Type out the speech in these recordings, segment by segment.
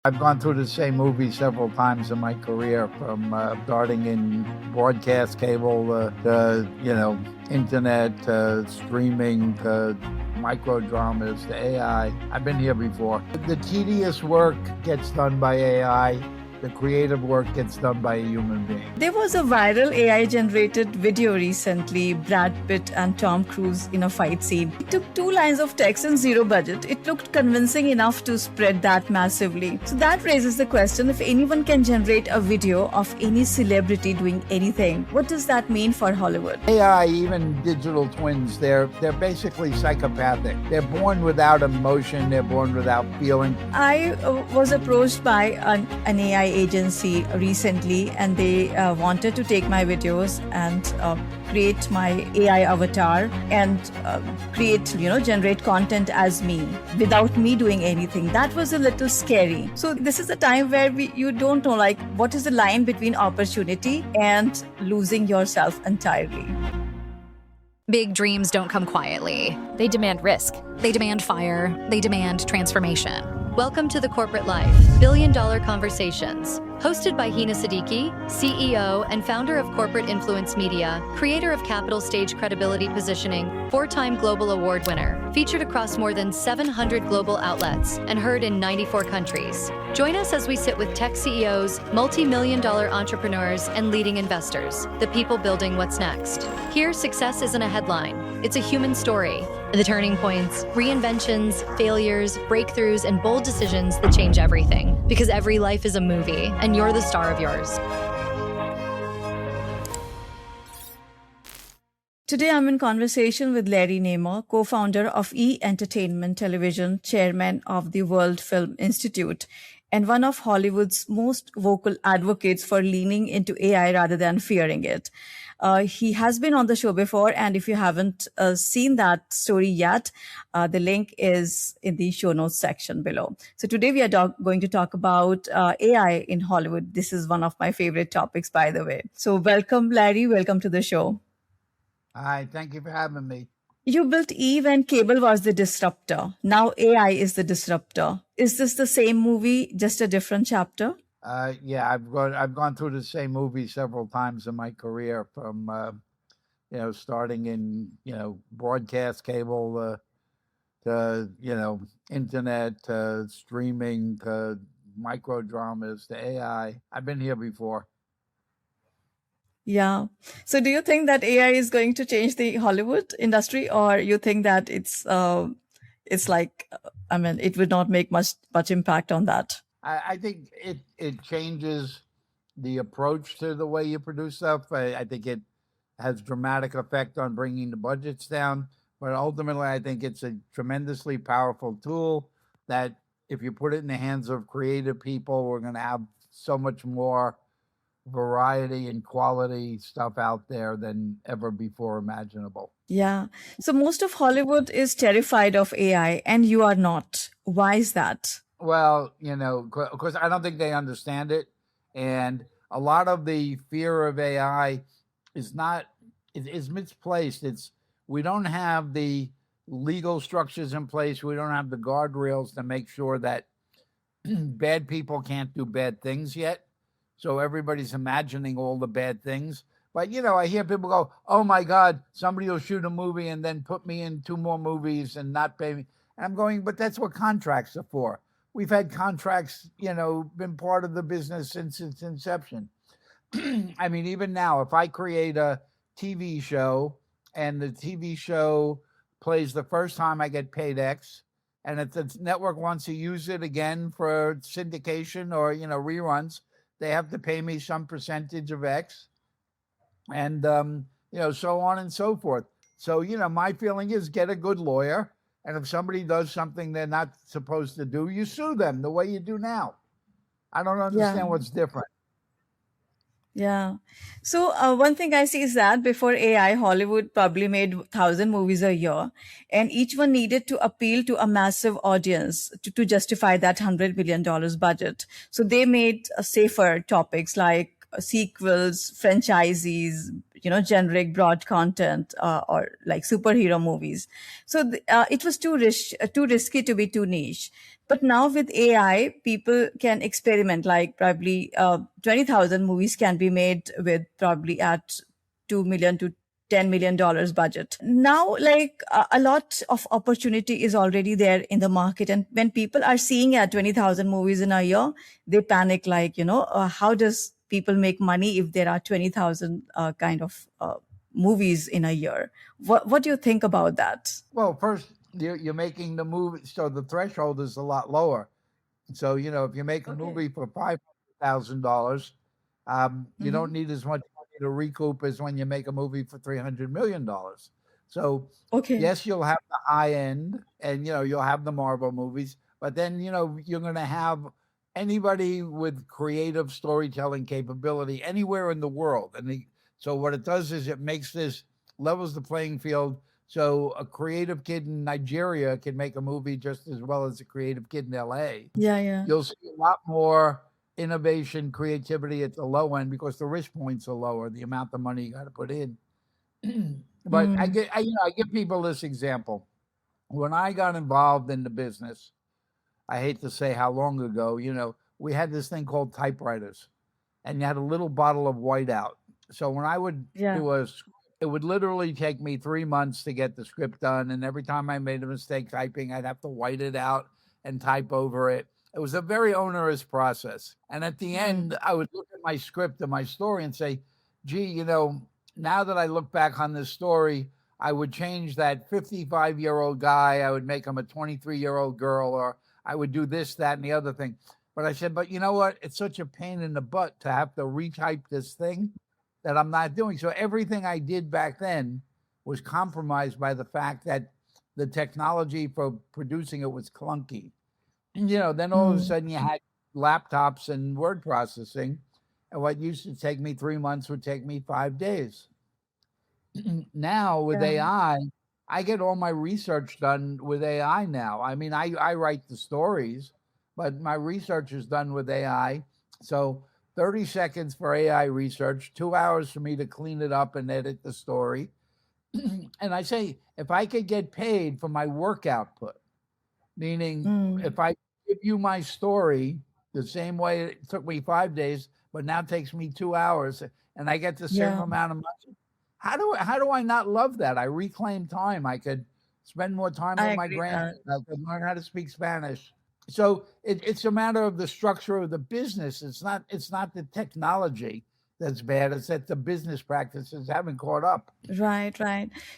I've gone through the same movie several times in my career, from starting in broadcast cable to internet, streaming, micro dramas, to AI. I've been here before. The tedious work gets done by AI. The creative work gets done by a human being. There was a viral AI generated video recently, Brad Pitt and Tom Cruise in a fight scene. It took 2 lines of text and zero budget. It looked convincing enough to spread that massively. So that raises the question, if anyone can generate a video of any celebrity doing anything, what does that mean for Hollywood? AI, even digital twins, they're basically psychopathic. They're born without emotion, they're born without feeling. I was approached by an AI agency recently, and they wanted to take my videos and create my AI avatar and generate content as me without me doing anything. That was a little scary. So this is a time where you don't know, like, what is the line between opportunity and losing yourself entirely. Big dreams don't come quietly. They demand risk. They demand fire. They demand transformation. Welcome to The Corporate Life, Billion-Dollar Conversations. Hosted by Hina, CEO and founder of Corporate Influence Media, creator of Capital Stage Credibility Positioning, 4-time Global Award winner, featured across more than 700 global outlets, and heard in 94 countries. Join us as we sit with tech CEOs, multi-million-dollar entrepreneurs, and leading investors, the people building what's next. Here, success isn't a headline. It's a human story. The turning points, reinventions, failures, breakthroughs, and bold decisions that change everything. Because every life is a movie, and you're the star of yours. Today, I'm in conversation with Larry Namer, co-founder of E! Entertainment Television, chairman of the World Film Institute, and one of Hollywood's most vocal advocates for leaning into AI rather than fearing it. He has been on the show before, and if you haven't seen that story yet, the link is in the show notes section below. So today we are going to talk about AI in Hollywood. This is one of my favorite topics, by the way. So welcome, Larry. Welcome to the show. Hi, thank you for having me. You built Eve and cable was the disruptor. Now AI is the disruptor. Is this the same movie, just a different chapter? Yeah, I've gone through the same movie several times in my career, from starting in broadcast cable to internet, to streaming, to micro dramas, to AI. I've been here before. Yeah. So do you think that AI is going to change the Hollywood industry, or you think that it would not make much impact on that? I think it changes the approach to the way you produce stuff. I think it has dramatic effect on bringing the budgets down, but ultimately I think it's a tremendously powerful tool that if you put it in the hands of creative people, we're going to have so much more variety and quality stuff out there than ever before imaginable. Yeah. So most of Hollywood is terrified of AI, and you are not. Why is that? Well, because I don't think they understand it. And a lot of the fear of AI is misplaced. We don't have the legal structures in place. We don't have the guardrails to make sure that bad people can't do bad things yet. So everybody's imagining all the bad things. But, I hear people go, oh, my God, somebody will shoot a movie and then put me in 2 more movies and not pay me. And I'm going, but that's what contracts are for. We've had contracts, been part of the business since its inception. I mean, even now, if I create a TV show and the TV show plays the first time, I get paid X. And if the network wants to use it again for syndication or, reruns, they have to pay me some percentage of X. And, so on and so forth. So, my feeling is get a good lawyer. And if somebody does something they're not supposed to do, you sue them the way you do now. I don't understand what's different. Yeah. So one thing I see is that before AI, Hollywood probably made 1,000 movies a year, and each one needed to appeal to a massive audience to justify that $100 million budget. So they made safer topics like sequels, franchises, generic broad content, or like superhero movies. So it was too risky to be too niche. But now with AI, people can experiment, like probably 20,000 movies can be made with probably at 2 million to $10 million budget. Now, like a lot of opportunity is already there in the market. And when people are seeing at 20,000 movies in a year, they panic like, how does people make money if there are 20,000 kind of movies in a year? What do you think about that? Well, first, you're making the movie, so the threshold is a lot lower. So, if you make a movie for $500,000, you don't need as much money to recoup as when you make a movie for $300 million. So, Okay. yes, you'll have the high end and, you'll have the Marvel movies, but then, you're going to have anybody with creative storytelling capability anywhere in the world. So what it does is it makes levels the playing field. So a creative kid in Nigeria can make a movie just as well as a creative kid in LA. Yeah. You'll see a lot more innovation, creativity at the low end because the risk points are lower, the amount of money you got to put in. But I give people this example. When I got involved in the business, I hate to say how long ago, we had this thing called typewriters, and you had a little bottle of whiteout. So when I would do it would literally take me 3 months to get the script done. And every time I made a mistake typing, I'd have to white it out and type over it. It was a very onerous process. And at the end, I would look at my script and my story and say, gee, now that I look back on this story, I would change that 55-year-old guy. I would make him a 23-year-old girl, or I would do this, that, and the other thing. But I said, but you know what? It's such a pain in the butt to have to retype this thing that I'm not doing. So everything I did back then was compromised by the fact that the technology for producing it was clunky. And, then all of a sudden you had laptops and word processing, and what used to take me 3 months would take me 5 days. Now with AI, I get all my research done with AI now. I mean, I write the stories, but my research is done with AI. So 30 seconds for AI research, 2 hours for me to clean it up and edit the story. And I say, if I could get paid for my work output, meaning if I give you my story the same way it took me 5 days, but now takes me 2 hours, and I get the same amount of money, how do I not love that? I reclaim time. I could spend more time with my grandkids. I could learn how to speak Spanish. So it's a matter of the structure of the business. It's not the technology that's bad. It's that the business practices haven't caught up. Right.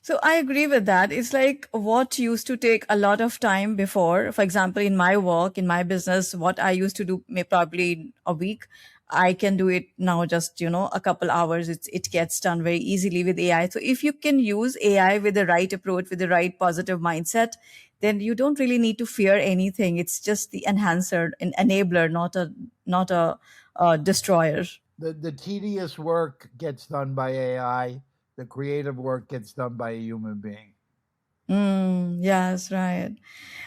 So I agree with that. It's like what used to take a lot of time before. For example, in my work, in my business, what I used to do probably a week, I can do it now just, a couple hours. It gets done very easily with AI. So if you can use AI with the right approach, with the right positive mindset, then you don't really need to fear anything. It's just the enhancer, an enabler, not a destroyer. The tedious work gets done by AI. The creative work gets done by a human being. Yes, right.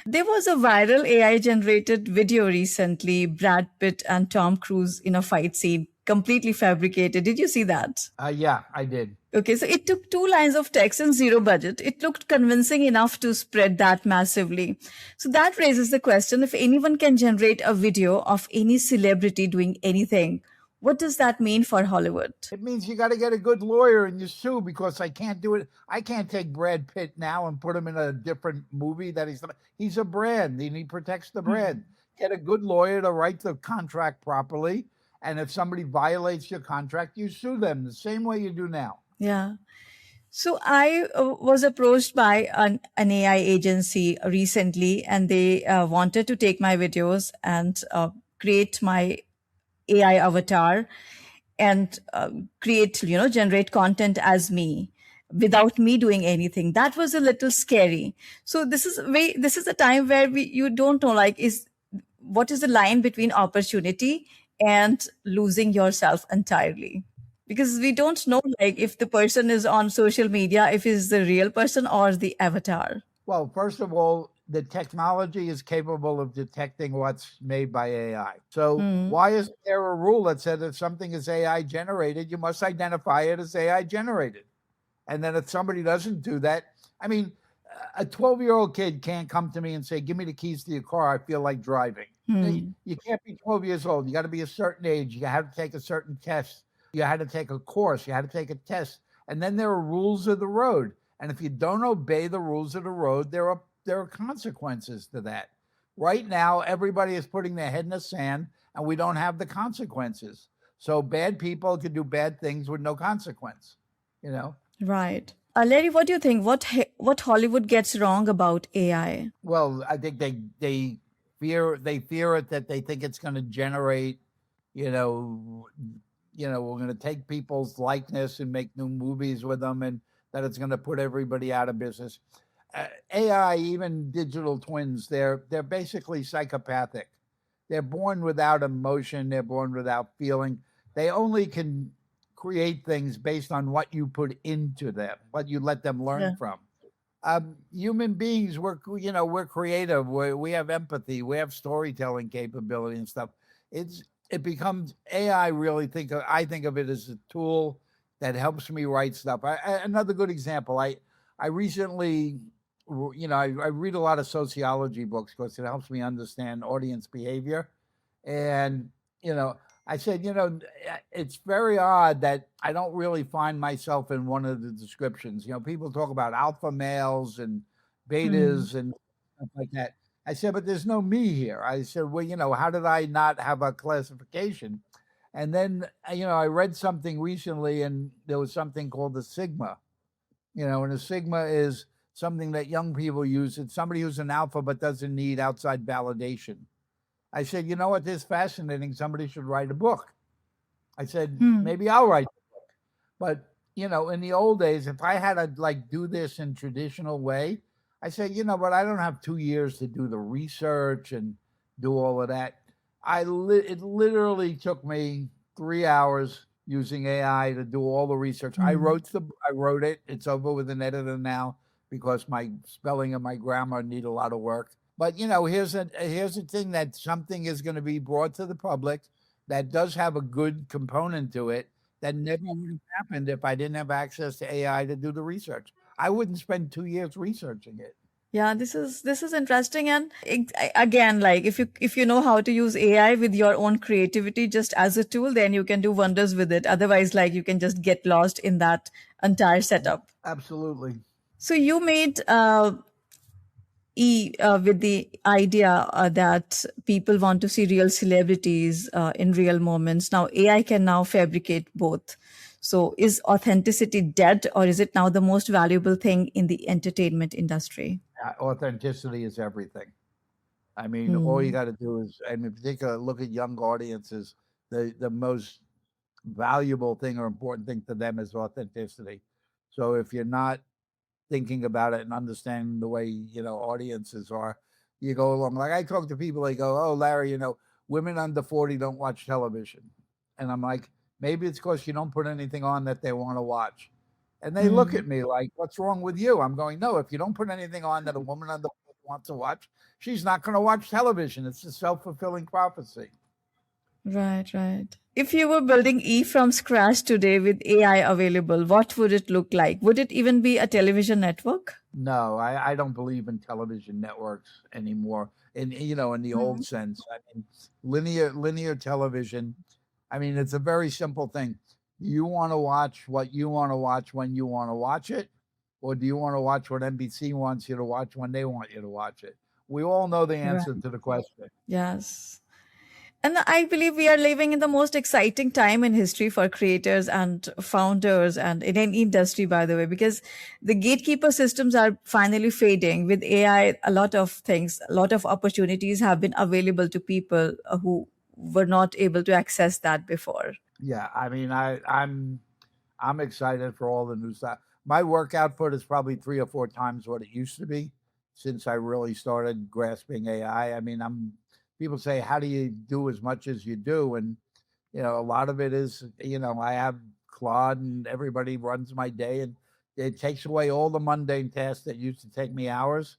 There was a viral AI generated video recently, Brad Pitt and Tom Cruise in a fight scene, completely fabricated. Did you see that? Yeah, I did. Okay, so it took 2 lines of text and zero budget. It looked convincing enough to spread that massively. So that raises the question, if anyone can generate a video of any celebrity doing anything, what does that mean for Hollywood? It means you got to get a good lawyer and you sue, because I can't do it. I can't take Brad Pitt now and put him in a different movie that he's a brand and he protects the brand. Get a good lawyer to write the contract properly. And if somebody violates your contract, you sue them the same way you do now. Yeah. So I was approached by an AI agency recently, and they wanted to take my videos and create my AI avatar and generate content as me without me doing anything. That was a little scary. So this is a time where you don't know, like, what is the line between opportunity and losing yourself entirely? Because we don't know, like, if the person is on social media, if he's the real person or the avatar. Well, first of all, the technology is capable of detecting what's made by AI. So why isn't there a rule that said if something is AI generated, you must identify it as AI generated? And then if somebody doesn't do that, I mean, a 12-year-old kid can't come to me and say, "Give me the keys to your car. I feel like driving." You can't be 12 years old. You got to be a certain age. You have to take a certain test. You had to take a course. You had to take a test. And then there are rules of the road. And if you don't obey the rules of the road, there are consequences to that. Right now, everybody is putting their head in the sand, and we don't have the consequences. So bad people can do bad things with no consequence, you know? Right. Larry, what do you think? What Hollywood gets wrong about AI? Well, I think they fear it, that they think it's going to generate, you know, we're going to take people's likeness and make new movies with them, and that it's going to put everybody out of business. AI, even digital twins, they're basically psychopathic. They're born without emotion. They're born without feeling. They only can create things based on what you put into them, what you let them learn from. Human beings, we're creative. We have empathy. We have storytelling capability and stuff. It becomes AI. I think of it as a tool that helps me write stuff. Another good example. I recently, I read a lot of sociology books because it helps me understand audience behavior. And, I said, it's very odd that I don't really find myself in one of the descriptions. People talk about alpha males and betas and stuff like that. I said, but there's no me here. I said, well, how did I not have a classification? And then, I read something recently, and there was something called the sigma. And a sigma is something that young people use. It's somebody who's an alpha but doesn't need outside validation. I said, you know what, this is fascinating. Somebody should write a book. I said, maybe I'll write a book. But, in the old days, if I had to do this in traditional way, I said, but I don't have 2 years to do the research and do all of that. It literally took me 3 hours using AI to do all the research. I wrote it. It's over with an editor now because my spelling and my grammar need a lot of work. But here's a thing, that something is going to be brought to the public that does have a good component to it that never would have happened if I didn't have access to AI to do the research. I wouldn't spend 2 years researching it. Yeah, this is interesting. And again, if you know how to use AI with your own creativity just as a tool, then you can do wonders with it. Otherwise, you can just get lost in that entire setup. Absolutely. So you made with the idea that people want to see real celebrities in real moments. Now, AI can now fabricate both. So is authenticity dead, or is it now the most valuable thing in the entertainment industry? Authenticity is everything. I mean, all you got to do is, and in particular, look at young audiences. The most valuable thing or important thing to them is authenticity. So if you're not thinking about it and understanding the way, audiences are, you go along. Like, I talk to people, they go, "Oh, Larry, women under 40 don't watch television." And I'm like, maybe it's because you don't put anything on that they want to watch. And they look at me like, "What's wrong with you?" I'm going, "No, if you don't put anything on that a woman under 40 wants to watch, she's not going to watch television. It's a self-fulfilling prophecy." Right. If you were building E from scratch today with AI available, what would it look like? Would it even be a television network? No, I don't believe in television networks anymore. In the old sense, I mean, linear television. I mean, it's a very simple thing. You want to watch what you want to watch when you want to watch it, or do you want to watch what NBC wants you to watch when they want you to watch it? We all know the answer to the question. Yes. And I believe we are living in the most exciting time in history for creators and founders, and in any industry, by the way, because the gatekeeper systems are finally fading. With AI, a lot of opportunities have been available to people who were not able to access that before. Yeah, I mean, I'm excited for all the new stuff. My work output is probably 3 or 4 times what it used to be since I really started grasping AI. I mean, people say, "How do you do as much as you do?" And, a lot of it is, I have Claude and everybody runs my day, and it takes away all the mundane tasks that used to take me hours,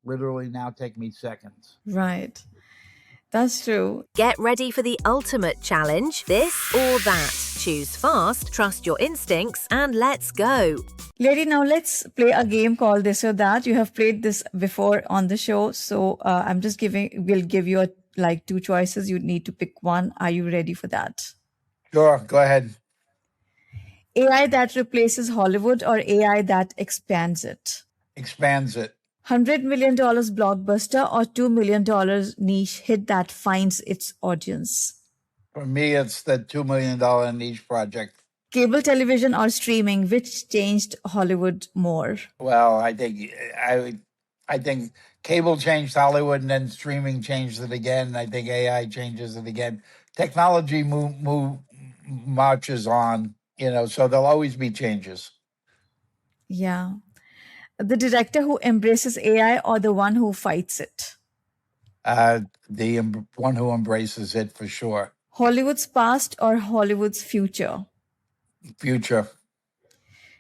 literally now take me seconds. Right. That's true. Get ready for the ultimate challenge, this or that. Choose fast, trust your instincts, and let's go. Lady, now let's play a game called This or That. You have played this before on the show, so we'll give you two choices. You need to pick one. Are you ready for that? Sure, go ahead. AI that replaces Hollywood or AI that expands it? Expands it. $100 million blockbuster or $2 million niche hit that finds its audience? For me, it's the $2 million niche project. Cable television or streaming, which changed Hollywood more? Well, I think cable changed Hollywood, and then streaming changed it again. I think AI changes it again. Technology marches on, so there'll always be changes. Yeah. The director who embraces AI or the one who fights it? The one who embraces it, for sure. Hollywood's past or Hollywood's future? Future.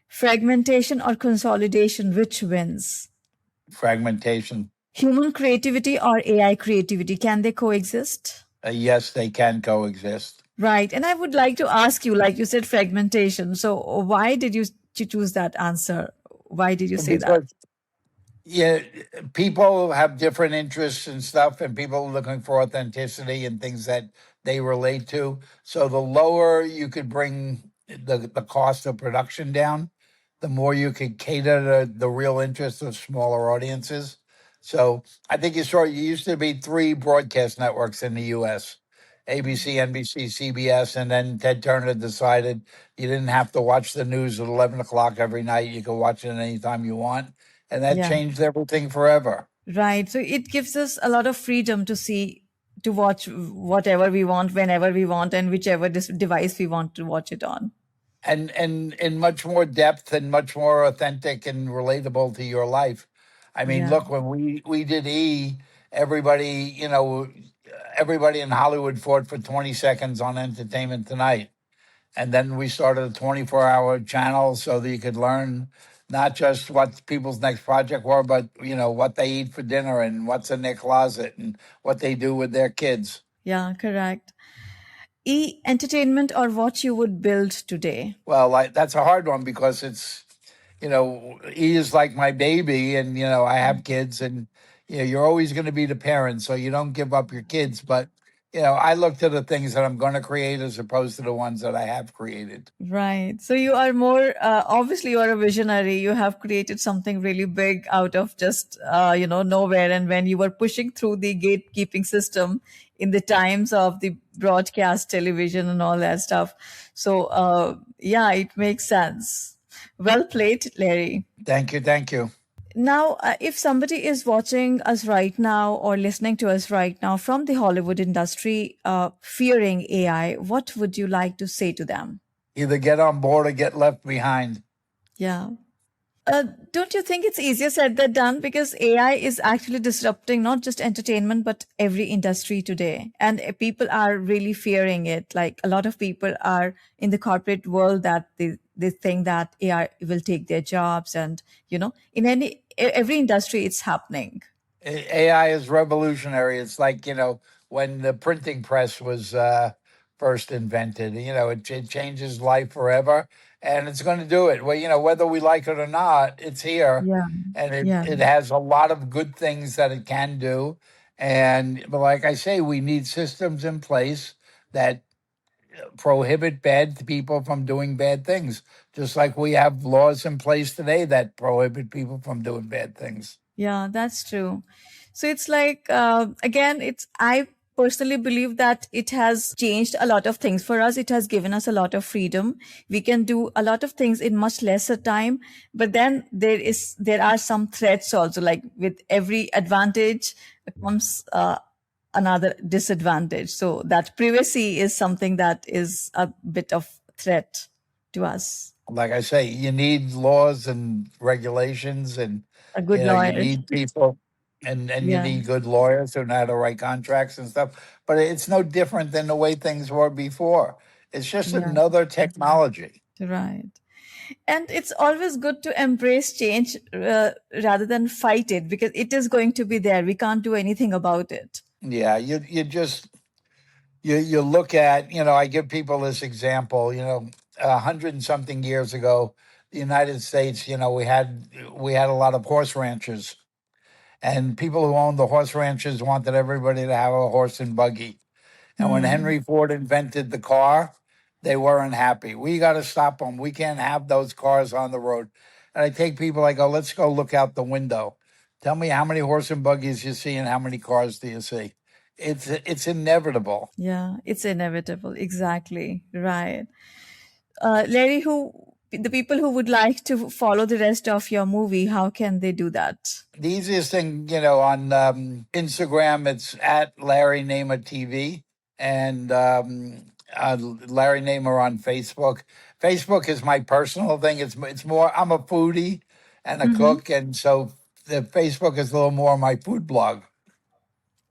Fragmentation or consolidation, which wins? Fragmentation. Human creativity or AI creativity, can they coexist? Yes, they can coexist. Right. And I would like to ask you, like you said, fragmentation. So why did you choose that answer? Why did you say that? Yeah, people have different interests and stuff, and people are looking for authenticity and things that they relate to. So the lower you could bring the cost of production down, the more you could cater to the real interests of smaller audiences. So I think you used to be 3 broadcast networks in the U.S., ABC, NBC, CBS, and then Ted Turner decided you didn't have to watch the news at 11 o'clock every night. You could watch it anytime you want. And that changed everything forever. Right. So it gives us a lot of freedom to watch whatever we want, whenever we want, and whichever device we want to watch it on. And in much more depth and much more authentic and relatable to your life. I mean, look, when we did E, everybody in Hollywood fought for 20 seconds on Entertainment Tonight. And then we started a 24-hour channel so that you could learn not just what people's next project were, but, what they eat for dinner and what's in their closet and what they do with their kids. Yeah, correct. E, entertainment or what you would build today? Well, that's a hard one because it's, E is like my baby and, I have kids and, you're always going to be the parent. So you don't give up your kids. But, I look to the things that I'm going to create as opposed to the ones that I have created. Right. So you are more, obviously you are a visionary. You have created something really big out of just, nowhere. And when you were pushing through the gatekeeping system in the times of the broadcast television and all that stuff. So, it makes sense. Well played, Larry. Thank you. Thank you. Now, if somebody is watching us right now or listening to us right now from the Hollywood industry, fearing AI, what would you like to say to them? Either get on board or get left behind. Yeah. Don't you think it's easier said than done? Because AI is actually disrupting not just entertainment, but every industry today. And people are really fearing it. Like a lot of people are in the corporate world that they think that AI will take their jobs. And, in every industry, it's happening. AI is revolutionary. It's like, when the printing press was first invented, it changes life forever. And it's going to do it. Well, whether we like it or not, it's here. Yeah. And it has a lot of good things that it can do. But like I say, we need systems in place that prohibit bad people from doing bad things, just like we have laws in place today that prohibit people from doing bad things. Yeah, that's true. So it's like, again, I personally believe that it has changed a lot of things for us. It has given us a lot of freedom. We can do a lot of things in much lesser time, but then there are some threats also, like with every advantage comes another disadvantage. So that privacy is something that is a bit of threat to us. Like I say, you need laws and regulations and a good lawyer. You need people and you need good lawyers who know how to write contracts and stuff. But it's no different than the way things were before. It's just another technology. Right. And it's always good to embrace change rather than fight it, because it is going to be there. We can't do anything about it. Yeah, you just you look at, I give people this example, 100 and something years ago, the United States, we had a lot of horse ranchers, and people who owned the horse ranches wanted everybody to have a horse and buggy. And when Hmm. Henry Ford invented the car, they weren't happy. We got to stop them. We can't have those cars on the road. And I take people, I go, let's go look out the window. Tell me how many horse and buggies you see and how many cars do you see? It's inevitable. Yeah, it's inevitable. Exactly. Right. Larry, the people who would like to follow the rest of your movie, how can they do that? The easiest thing, on Instagram, it's at Larry Namer TV, and Larry Namer on Facebook. Facebook is my personal thing. It's more. I'm a foodie and a Mm-hmm. cook, and so the Facebook is a little more my food blog.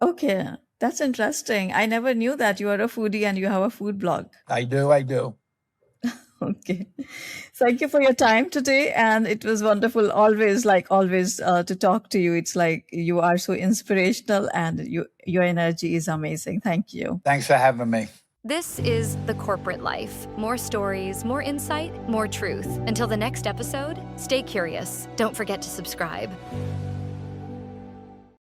Okay, that's interesting. I never knew that you are a foodie and you have a food blog. I do. Okay. Thank you for your time today. And it was wonderful, always, like always, to talk to you. It's like you are so inspirational and your energy is amazing. Thank you. Thanks for having me. This is The Corporate Life. More stories, more insight, more truth. Until the next episode, stay curious. Don't forget to subscribe.